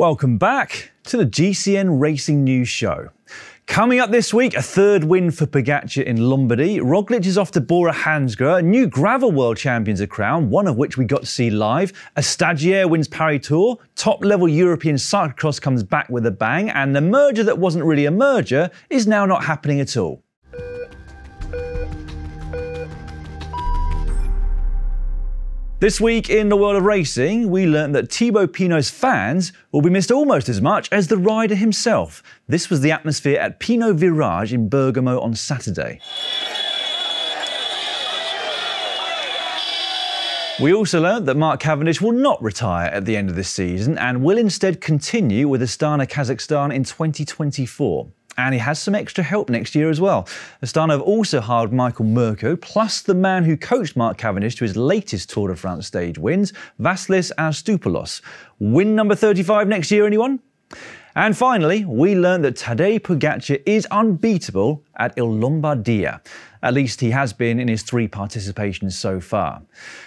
Welcome back to the GCN Racing News Show. Coming up this week, a third win for Pogačar in Lombardy. Roglič is off to Bora, a new gravel world champions are crowned, one of which we got to see live. A stagiaire wins Paris Tour, top-level European cyclocross comes back with a bang, and the merger that wasn't really a merger is now not happening at all. This week in the world of racing, we learned that Thibaut Pinot's fans will be missed almost as much as the rider himself. This was the atmosphere at Pinot Virage in Bergamo on Saturday. We also learned that Mark Cavendish will not retire at the end of this season and will instead continue with Astana Kazakhstan in 2024. And he has some extra help next year as well. Astana have also hired Michael Murko, plus the man who coached Mark Cavendish to his latest Tour de France stage wins, Vasilis Aristopoulos. Win number 35 next year, anyone? And finally, we learned that Tadej Pogačar is unbeatable at Il Lombardia. At least he has been in his 3 participations so far.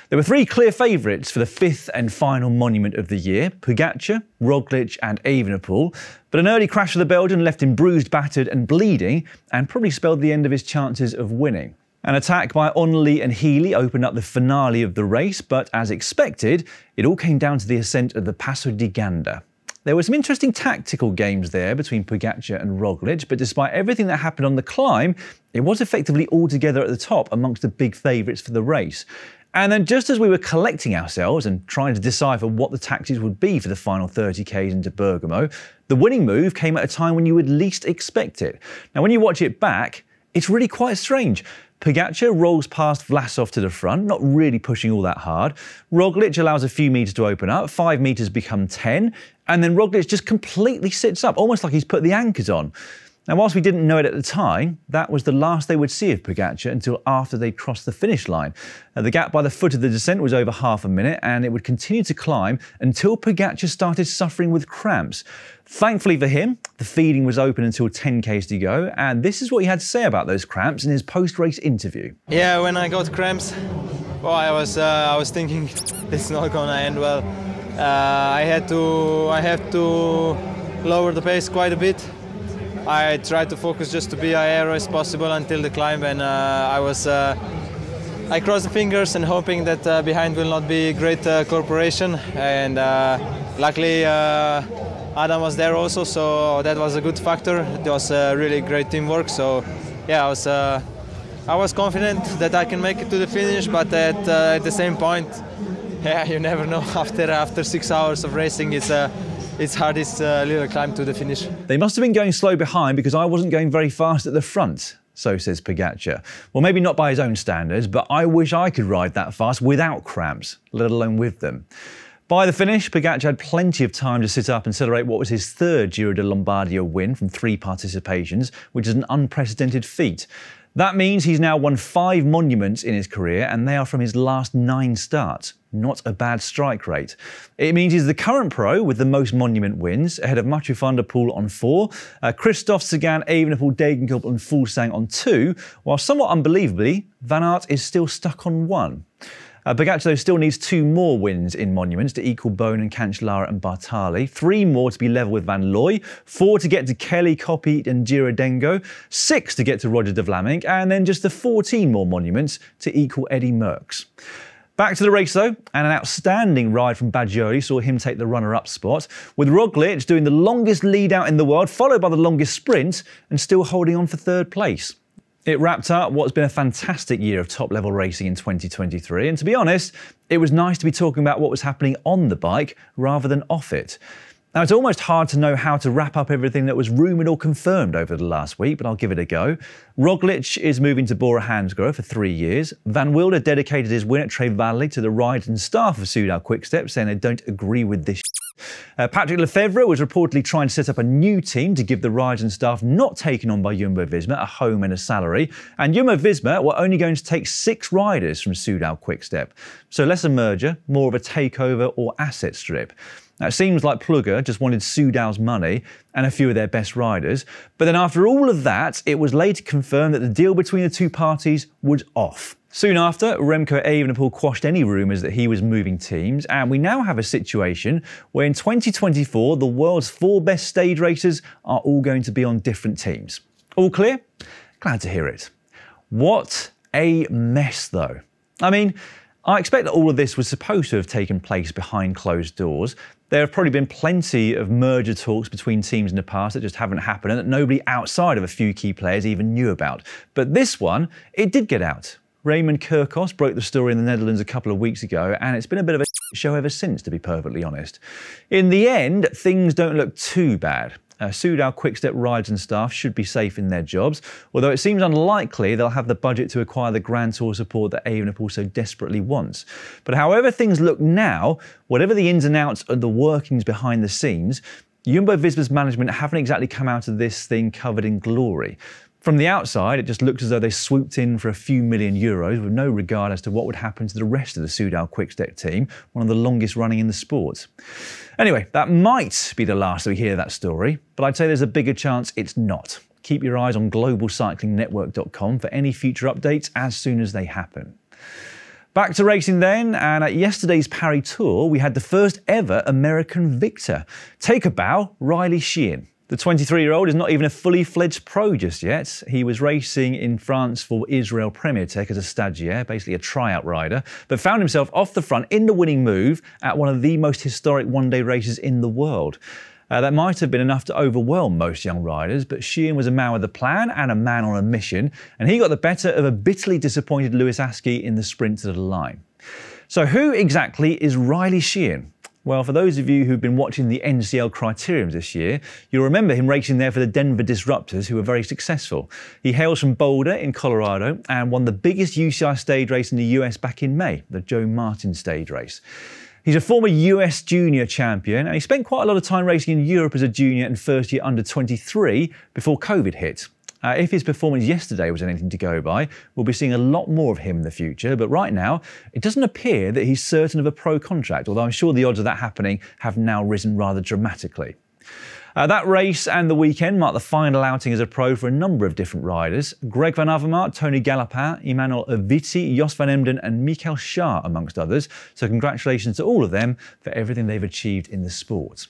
There were 3 clear favourites for the 5th and final monument of the year, Pogačar, Roglič and Evenepoel, but an early crash for the Belgian left him bruised, battered and bleeding, and probably spelled the end of his chances of winning. An attack by Onley and Healy opened up the finale of the race, but as expected, it all came down to the ascent of the Passo di Ganda. There were some interesting tactical games there between Pogačar and Roglič, but despite everything that happened on the climb, it was effectively all together at the top amongst the big favourites for the race. And then just as we were collecting ourselves and trying to decipher what the tactics would be for the final 30Ks into Bergamo, the winning move came at a time when you would least expect it. Now, when you watch it back, it's really quite strange. Pogačar rolls past Vlasov to the front, not really pushing all that hard. Roglič allows a few metres to open up, 5 metres become 10, and then Roglič just completely sits up, almost like he's put the anchors on. Now, whilst we didn't know it at the time, that was the last they would see of Pogačar until after they'd crossed the finish line. The gap by the foot of the descent was over half a minute, and it would continue to climb until Pogačar started suffering with cramps. Thankfully for him, the feeding was open until 10Ks to go, and this is what he had to say about those cramps in his post-race interview. Yeah, when I got cramps, well, I was thinking it's not gonna end well. I have to lower the pace quite a bit. I tried to focus just to be as aero as possible until the climb, and I crossed the fingers and hoping that behind will not be great cooperation. And luckily Adam was there also, so that was a good factor. It was really great teamwork. So yeah, I was confident that I can make it to the finish, but at the same point, yeah, you never know. After 6 hours of racing, it's hardest little climb to the finish. They must have been going slow behind because I wasn't going very fast at the front, so says Pogačar. Well, maybe not by his own standards, but I wish I could ride that fast without cramps, let alone with them. By the finish, Pogačar had plenty of time to sit up and celebrate what was his 3rd Giro de Lombardia win from 3 participations, which is an unprecedented feat. That means he's now won 5 monuments in his career, and they are from his last 9 starts. Not a bad strike rate. It means he's the current pro with the most monument wins, ahead of Mathieu van der Poel on 4, Christoph Sagan, Evenepoel, Degenkolb and Fuglsang on 2, while somewhat unbelievably, Van Aert is still stuck on 1. Pogačar, though, still needs 2 more wins in monuments to equal Bone and Cancellara and Bartali, 3 more to be level with Van Looy, 4 to get to Kelly, Koppie and Giradengo, 6 to get to Roger de Vlaming, and then just the 14 more monuments to equal Eddie Merckx. Back to the race though, and an outstanding ride from Bagioli saw him take the runner-up spot, with Roglič doing the longest lead out in the world, followed by the longest sprint, and still holding on for 3rd place. It wrapped up what's been a fantastic year of top-level racing in 2023, and to be honest, it was nice to be talking about what was happening on the bike rather than off it. Now, it's almost hard to know how to wrap up everything that was rumoured or confirmed over the last week, but I'll give it a go. Roglič is moving to Bora for 3 years. Van Wilder dedicated his win at Trevally to the riders and staff of Soudal Quickstep, saying they don't agree with this. Patrick Lefevre was reportedly trying to set up a new team to give the riders and staff not taken on by Jumbo-Visma a home and a salary, and Jumbo-Visma were only going to take 6 riders from Soudal Quickstep. So less a merger, more of a takeover or asset strip. Now, it seems like Plugger just wanted Soudal's money and a few of their best riders. But then after all of that, it was later confirmed that the deal between the two parties was off. Soon after, Remco Evenepoel quashed any rumours that he was moving teams, and we now have a situation where in 2024, the world's 4 best stage racers are all going to be on different teams. All clear? Glad to hear it. What a mess, though. I mean, I expect that all of this was supposed to have taken place behind closed doors. There have probably been plenty of merger talks between teams in the past that just haven't happened and that nobody outside of a few key players even knew about. But this one, it did get out. Raymond Kerkos broke the story in the Netherlands a couple of weeks ago, and it's been a bit of a show ever since, to be perfectly honest. In the end, things don't look too bad. Soudal Quickstep riders and staff should be safe in their jobs, although it seems unlikely they'll have the budget to acquire the Grand Tour support that Evenepoel so desperately wants. But however things look now, whatever the ins and outs and the workings behind the scenes, Jumbo-Visma's management haven't exactly come out of this thing covered in glory. From the outside, it just looks as though they swooped in for a few million euros with no regard as to what would happen to the rest of the Soudal Quickstep team, one of the longest running in the sport. Anyway, that might be the last we hear of that story, but I'd say there's a bigger chance it's not. Keep your eyes on globalcyclingnetwork.com for any future updates as soon as they happen. Back to racing then, and at yesterday's Paris Tour, we had the first ever American victor. Take a bow, Riley Sheehan. The 23-year-old is not even a fully fledged pro just yet. He was racing in France for Israel Premier Tech as a stagiaire, basically a tryout rider, but found himself off the front in the winning move at one of the most historic one-day races in the world. That might have been enough to overwhelm most young riders, but Sheehan was a man with a plan and a man on a mission, and he got the better of a bitterly disappointed Lewis Askey in the sprint to the line. So who exactly is Riley Sheehan? Well, for those of you who've been watching the NCL Criteriums this year, you'll remember him racing there for the Denver Disruptors, who were very successful. He hails from Boulder in Colorado and won the biggest UCI stage race in the US back in May, the Joe Martin stage race. He's a former US junior champion, and he spent quite a lot of time racing in Europe as a junior and first year under 23 before COVID hit. If his performance yesterday was anything to go by, we'll be seeing a lot more of him in the future, but right now, it doesn't appear that he's certain of a pro contract, although I'm sure the odds of that happening have now risen rather dramatically. That race and the weekend marked the final outing as a pro for a number of different riders. Greg van Avermaet, Tony Galopin, Emmanuel Aviti, Jos van Emden and Michael Schaar, amongst others. So congratulations to all of them for everything they've achieved in the sport.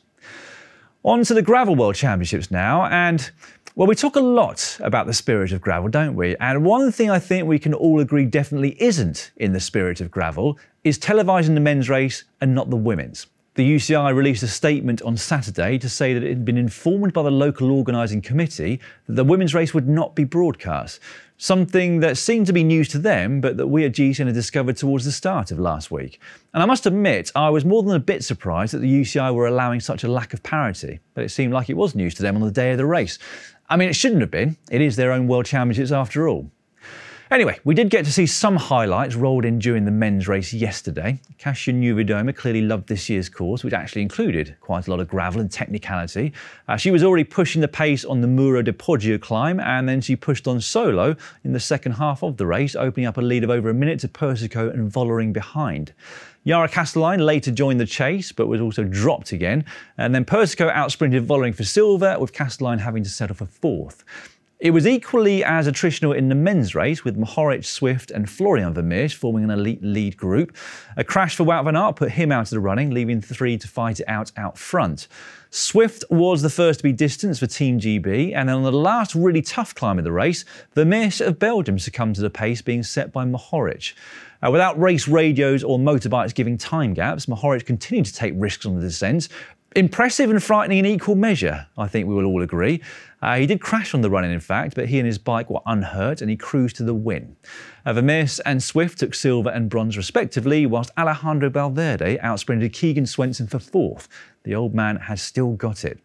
On to the Gravel World Championships now, and well, we talk a lot about the spirit of gravel, don't we? And one thing I think we can all agree definitely isn't in the spirit of gravel is televising the men's race and not the women's. The UCI released a statement on Saturday to say that it had been informed by the local organising committee that the women's race would not be broadcast. Something that seemed to be news to them, but that we at GCN had discovered towards the start of last week. And I must admit, I was more than a bit surprised that the UCI were allowing such a lack of parity, but it seemed like it was news to them on the day of the race. I mean, it shouldn't have been. It is their own World Championships after all. Anyway, we did get to see some highlights rolled in during the men's race yesterday. Kasia Niewiadoma clearly loved this year's course, which actually included quite a lot of gravel and technicality. She was already pushing the pace on the Muro de Poggio climb, and then she pushed on solo in the second half of the race, opening up a lead of over a minute to Persico and Vollering behind. Yara Castelline later joined the chase, but was also dropped again. And then Persico outsprinted Vollering for silver, with Castelline having to settle for fourth. It was equally as attritional in the men's race, with Mohoric, Swift and Florian Vermeersch forming an elite lead group. A crash for Wout van Aert put him out of the running, leaving the three to fight it out front. Swift was the first to be distanced for Team GB, and then on the last really tough climb of the race, Vermeersch of Belgium succumbed to the pace being set by Mohoric. Without race radios or motorbikes giving time gaps, Mohoric continued to take risks on the descent. Impressive and frightening in equal measure, I think we will all agree. He did crash on the run-in, in fact, but he and his bike were unhurt and he cruised to the win. Vermeersch and Swift took silver and bronze respectively, whilst Alejandro Valverde outsprinted Keegan Swenson for fourth. The old man has still got it.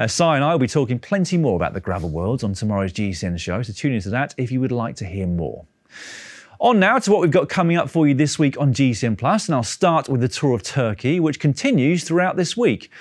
Si and I will be talking plenty more about the Gravel Worlds on tomorrow's GCN show, so tune into that if you would like to hear more. On now to what we've got coming up for you this week on GCN+, and I'll start with the Tour of Turkey, which continues throughout this week,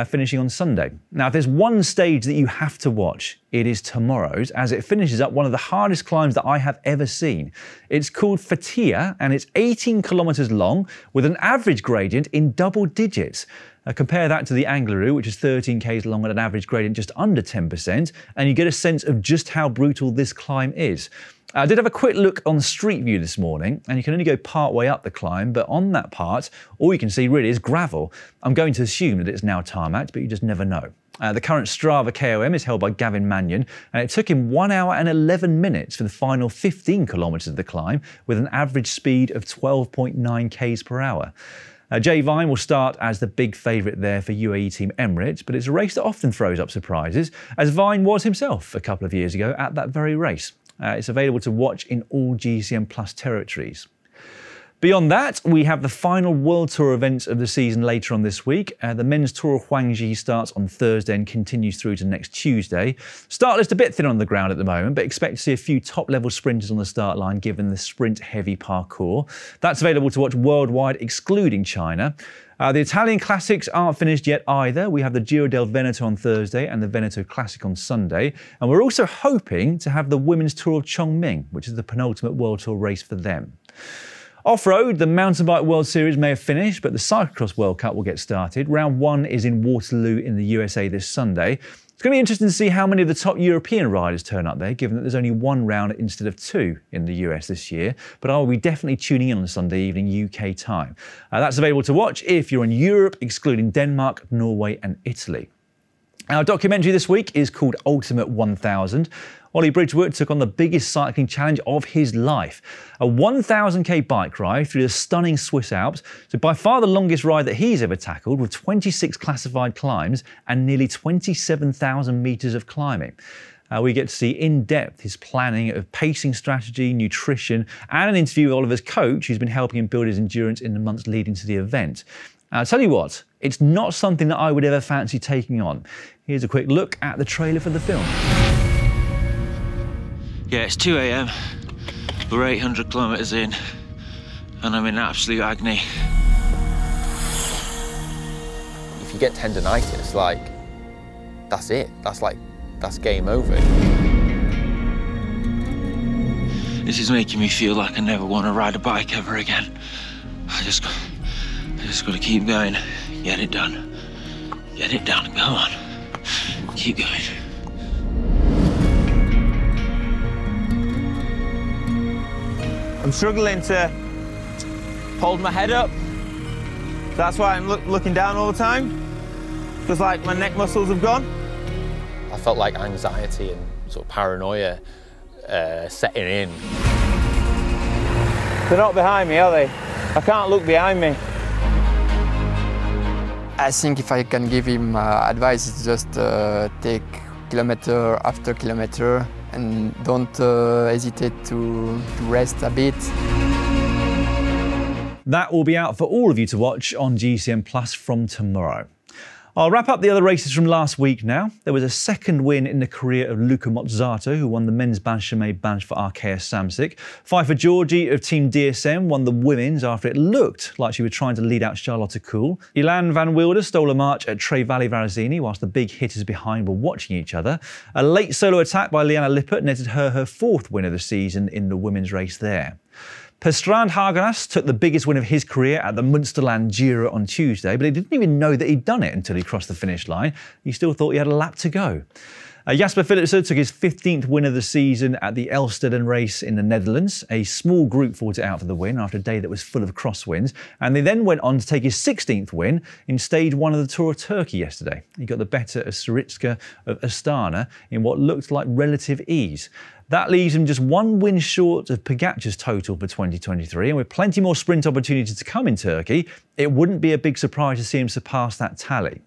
finishing on Sunday. Now, if there's one stage that you have to watch, it is tomorrow's, as it finishes up one of the hardest climbs that I have ever seen. It's called Fethiye, and it's 18 kilometres long, with an average gradient in double digits. Compare that to the Angleroo, which is 13 k's long at an average gradient just under 10%, and you get a sense of just how brutal this climb is. I did have a quick look on Street View this morning, and you can only go part way up the climb, but on that part, all you can see really is gravel. I'm going to assume that it's now tarmacked, but you just never know. The current Strava KOM is held by Gavin Mannion, and it took him 1 hour and 11 minutes for the final 15 kilometres of the climb, with an average speed of 12.9 k's per hour. Jay Vine will start as the big favourite there for UAE Team Emirates, but it's a race that often throws up surprises, as Vine was himself a couple of years ago at that very race. It's available to watch in all GCN Plus territories. Beyond that, we have the final World Tour events of the season later on this week. The Men's Tour of Huangji starts on Thursday and continues through to next Tuesday. Start list a bit thin on the ground at the moment, but expect to see a few top-level sprinters on the start line given the sprint-heavy parcours. That's available to watch worldwide, excluding China. The Italian Classics aren't finished yet either. We have the Giro del Veneto on Thursday and the Veneto Classic on Sunday. And we're also hoping to have the Women's Tour of Chongming, which is the penultimate World Tour race for them. Off-road, the Mountain Bike World Series may have finished, but the Cyclocross World Cup will get started. Round 1 is in Waterloo in the USA this Sunday. It's going to be interesting to see how many of the top European riders turn up there, given that there's only 1 round instead of 2 in the US this year. But I will be definitely tuning in on Sunday evening UK time. That's available to watch if you're in Europe, excluding Denmark, Norway and Italy. Our documentary this week is called Ultimate 1000. Ollie Bridgewood took on the biggest cycling challenge of his life. A 1,000k bike ride through the stunning Swiss Alps. So by far the longest ride that he's ever tackled, with 26 classified climbs and nearly 27,000 metres of climbing. We get to see in depth his planning of pacing strategy, nutrition, and an interview with Oliver's coach, who's been helping him build his endurance in the months leading to the event. I'll tell you what, it's not something that I would ever fancy taking on. Here's a quick look at the trailer for the film. Yeah, it's 2 AM, we're 800 kilometres in, and I'm in absolute agony. If you get tendinitis, like, that's it. That's game over. This is making me feel like I never want to ride a bike ever again. I just got to keep going, get it done. Get it done, go on. Keep going. I'm struggling to hold my head up. That's why I'm looking down all the time. Because like my neck muscles have gone. I felt like anxiety and sort of paranoia setting in. They're not behind me, are they? I can't look behind me. I think if I can give him advice, it's just take kilometer after kilometer and don't hesitate to rest a bit. That will be out for all of you to watch on GCN Plus from tomorrow. I'll wrap up the other races from last week now. There was a second win in the career of Luca Mozzato, who won the men's Benjamin Banch for Arkea Samsic. Pfeiffer Georgie of Team DSM won the women's after it looked like she was trying to lead out Charlotte Kool. Ilan van Wilder stole a march at Tre Valli Verrazzini whilst the big hitters behind were watching each other. A late solo attack by Liana Lippert netted her 4th win of the season in the women's race there. Per Strand Hagenas took the biggest win of his career at the Münsterland Giro on Tuesday, but he didn't even know that he'd done it until he crossed the finish line. He still thought he had a lap to go. Jasper Philipsen took his 15th win of the season at the Elsteden race in the Netherlands. A small group fought it out for the win after a day that was full of crosswinds, and they then went on to take his 16th win in stage 1 of the Tour of Turkey yesterday. He got the better of Saricka of Astana in what looked like relative ease. That leaves him just 1 win short of Pogačar's total for 2023, and with plenty more sprint opportunities to come in Turkey, it wouldn't be a big surprise to see him surpass that tally.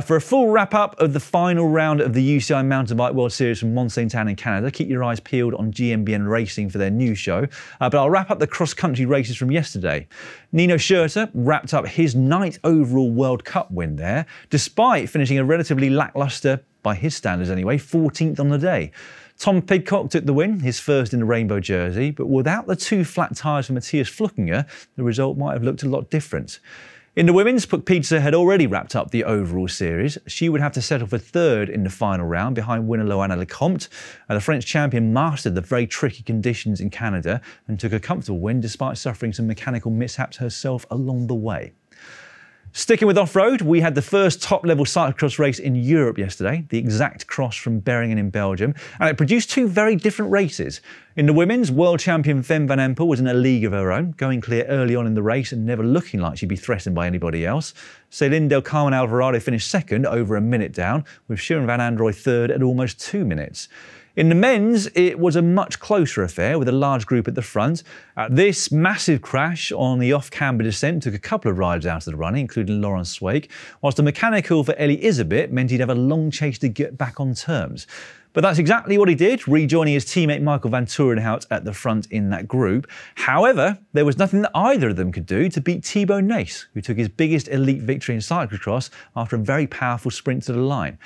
For a full wrap-up of the final round of the UCI Mountain Bike World Series from Mont Saint Anne in Canada, keep your eyes peeled on GMBN Racing for their new show. But I'll wrap up the cross-country races from yesterday. Nino Schurter wrapped up his 9th overall World Cup win there, despite finishing a relatively lacklustre, by his standards anyway, 14th on the day. Tom Pidcock took the win, his first in the rainbow jersey, but without the 2 flat tyres for Matthias Flukinger, the result might have looked a lot different. In the women's, Puk Pieterse had already wrapped up the overall series. She would have to settle for 3rd in the final round behind winner Loana Lecomte. The French champion mastered the very tricky conditions in Canada and took a comfortable win despite suffering some mechanical mishaps herself along the way. Sticking with off-road, we had the first top-level cyclocross race in Europe yesterday, the Exact Cross from Beringen in Belgium, and it produced two very different races. In the women's, world champion Fem van Empel was in a league of her own, going clear early on in the race and never looking like she'd be threatened by anybody else. Celine del Carmen Alvarado finished second, over a minute down, with Sharon van Androoy third at almost 2 minutes. In the men's, it was a much closer affair with a large group at the front. This massive crash on the off-camber descent took a couple of riders out of the running, including Laurent Squeak, whilst the mechanical for Elie Iserbyt meant he'd have a long chase to get back on terms. But that's exactly what he did, rejoining his teammate Michael van Turenhout at the front in that group. However, there was nothing that either of them could do to beat Thibaut Nace, who took his biggest elite victory in cyclocross after a very powerful sprint to the line.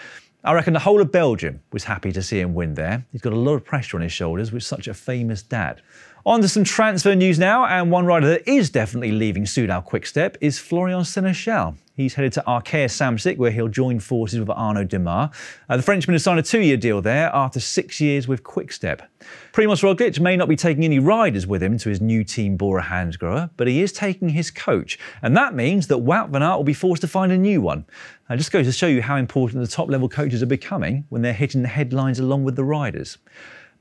I reckon the whole of Belgium was happy to see him win there. He's got a lot of pressure on his shoulders with such a famous dad. On to some transfer news now, and one rider that is definitely leaving Soudal Quick-Step is Florian Sénéchal. He's headed to Arkea Samsic, where he'll join forces with Arnaud Demar. The Frenchman has signed a 2-year deal there after 6 years with Quick-Step. Primož Roglič may not be taking any riders with him to his new team Bora Hansgrohe, but he is taking his coach, and that means that Wout van Aert will be forced to find a new one. It just goes to show you how important the top-level coaches are becoming when they're hitting the headlines along with the riders.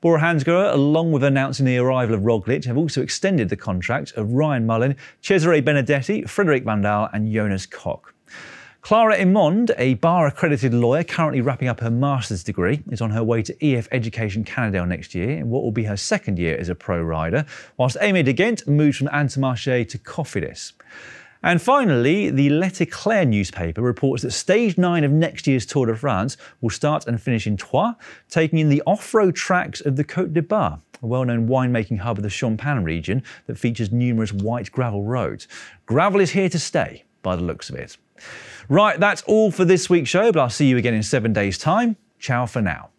Bora Hansgrohe, along with announcing the arrival of Roglič, have also extended the contracts of Ryan Mullen, Cesare Benedetti, Frédéric van Daal and Jonas Koch. Clara Immonde, a bar-accredited lawyer currently wrapping up her master's degree, is on her way to EF Education Canada next year in what will be her second year as a pro rider, whilst Aimé de Ghent moves from Intermarché to Cofidis. And finally, the L'Éclair newspaper reports that Stage 9 of next year's Tour de France will start and finish in Troyes, taking in the off-road tracks of the Côte de Bar, a well-known winemaking hub of the Champagne region that features numerous white gravel roads. Gravel is here to stay, by the looks of it. Right, that's all for this week's show, but I'll see you again in 7 days' time. Ciao for now.